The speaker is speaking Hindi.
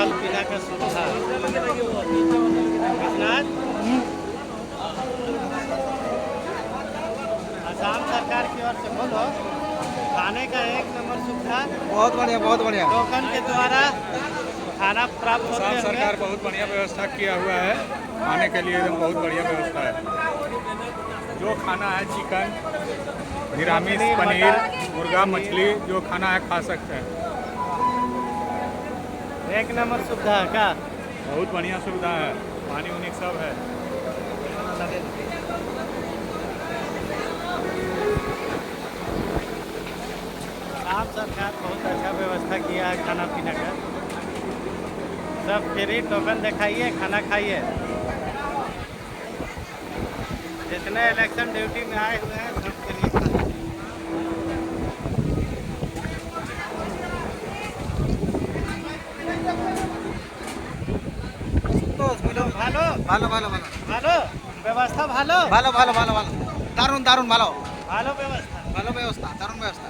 जल पीना का सुविधा विश्वनाथ असम सरकार की ओर से बोलो खाने का एक नंबर सुविधा। बहुत बढ़िया, बहुत बढ़िया। टोकन के द्वारा खाना प्राप्त होते असम हैं। सरकार बहुत बढ़िया व्यवस्था किया हुआ है खाने के लिए, एकदम बहुत बढ़िया व्यवस्था है। जो खाना है चिकन, निरामिष, पनीर, मुर्गा, मछली, जो खाना है खा सकते हैं। एक नंबर सुविधा है का बहुत बढ़िया सुविधा है, पानी उनी सब है। असम सरकार बहुत अच्छा व्यवस्था किया है खाना पीने का। सब फ्री, टोकन दिखाइए, खाना खाइए। जितने इलेक्शन ड्यूटी में आए हुए हैं सबके लिए खाना। ভালো ভালো ভালো ভালো ভালো ব্যবস্থা ভালো ভালো ভালো ভালো ভালো দারুণ দারুণ ভালো ভালো ব্যবস্থা ভালো ব্যবস্থা, দারুণ ব্যবস্থা।